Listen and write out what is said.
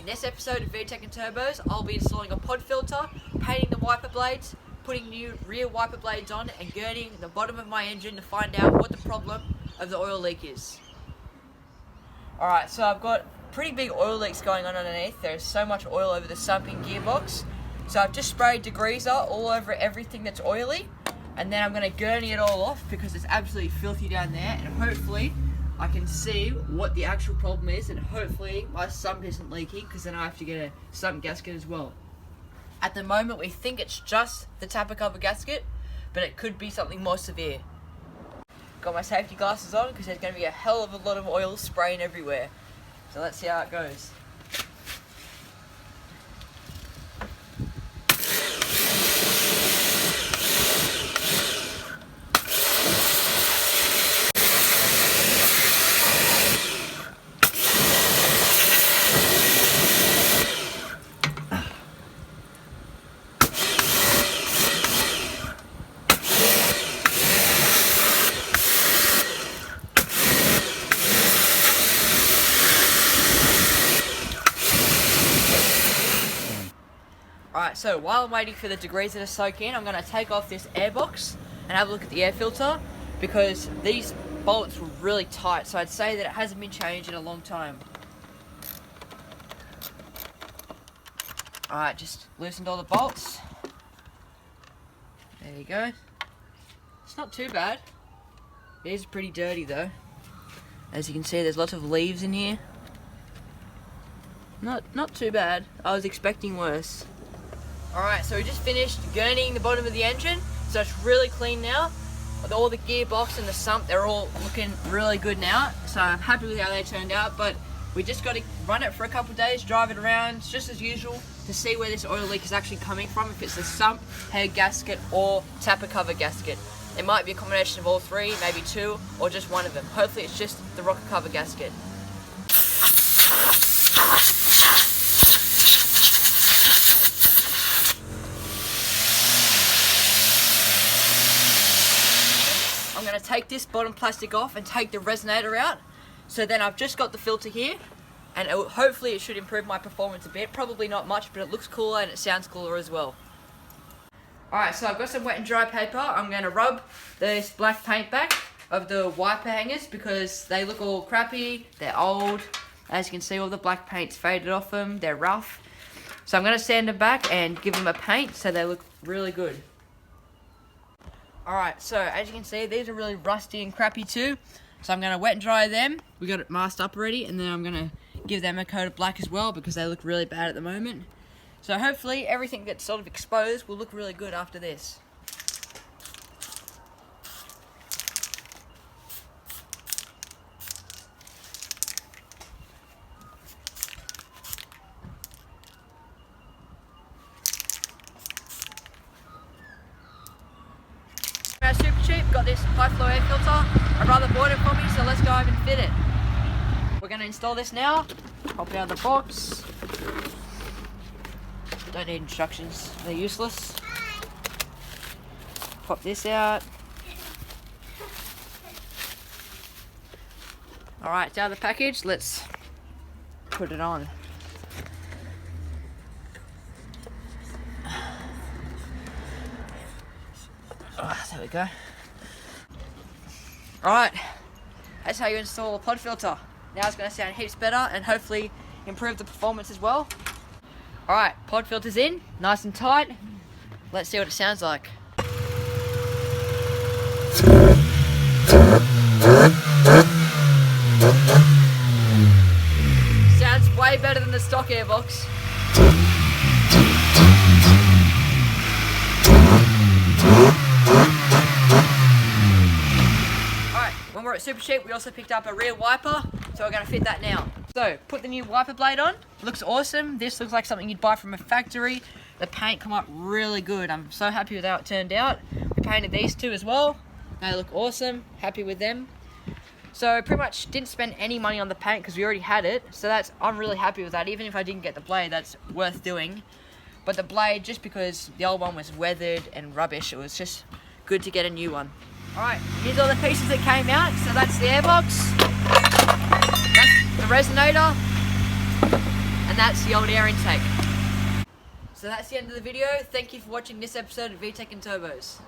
this episode of VTech and Turbos, I'll be installing a pod filter, painting the wiper blades, putting new rear wiper blades on, and gurneying the bottom of my engine to find out what the problem of the oil leak is. Alright, so I've got pretty big oil leaks going on underneath. There's so much oil over the sump and gearbox. So I've just sprayed degreaser all over everything that's oily, and then I'm going to gurney it all off because it's absolutely filthy down there, and hopefully I can see what the actual problem is, and hopefully my sump isn't leaking, because then I have to get a sump gasket as well. At the moment we think it's just the tapper cover gasket, but it could be something more severe. Got my safety glasses on because there's going to be a hell of a lot of oil spraying everywhere. So let's see how it goes. Alright, so while I'm waiting for the degreaser to soak in, I'm going to take off this air box and have a look at the air filter, because these bolts were really tight, so I'd say that it hasn't been changed in a long time. Alright, just loosened all the bolts. There you go. It's not too bad. It is pretty dirty though. As you can see, there's lots of leaves in here. Not too bad. I was expecting worse. Alright, so we just finished gurneying the bottom of the engine, so it's really clean now. All the gearbox and the sump, they're all looking really good now, so I'm happy with how they turned out, but we just got to run it for a couple of days, drive it around, just as usual, to see where this oil leak is actually coming from, if it's the sump, head gasket, or tapper cover gasket. It might be a combination of all three, maybe two, or just one of them. Hopefully it's just the rocker cover gasket. I'm going to take this bottom plastic off and take the resonator out. So then I've just got the filter here, and hopefully it should improve my performance a bit. Probably not much, but it looks cooler and it sounds cooler as well. Alright, so I've got some wet and dry paper. I'm going to rub this black paint back of the wiper hangers because they look all crappy, they're old. As you can see, all the black paint's faded off them, they're rough. So I'm going to sand them back and give them a paint so they look really good. Alright, so as you can see, these are really rusty and crappy too. So I'm going to wet and dry them. We got it masked up already, and then I'm going to give them a coat of black as well because they look really bad at the moment. So hopefully everything that's sort of exposed will look really good after this. Super cheap, got this high flow air filter. My brother bought it for me, so let's go over and fit it. We're going to install this now. Pop it out of the box. Don't need instructions, they're useless. Pop this out. Alright, it's out of the package, let's put it on. There we go. Alright, that's how you install a pod filter. Now it's going to sound heaps better and hopefully improve the performance as well. Alright, pod filter's in, nice and tight. Let's see what it sounds like. Sounds way better than the stock airbox. When we're at Super Cheap, we also picked up a rear wiper, so we're going to fit that now. So, put the new wiper blade on. Looks awesome. This looks like something you'd buy from a factory. The paint come up really good. I'm so happy with how it turned out. We painted these two as well. They look awesome. Happy with them. So, pretty much didn't spend any money on the paint because we already had it. So I'm really happy with that. Even if I didn't get the blade, that's worth doing. But the blade, just because the old one was weathered and rubbish, it was just good to get a new one. Alright, here's all the pieces that came out. So that's the airbox, that's the resonator, and that's the old air intake. So that's the end of the video. Thank you for watching this episode of VTech and Turbos.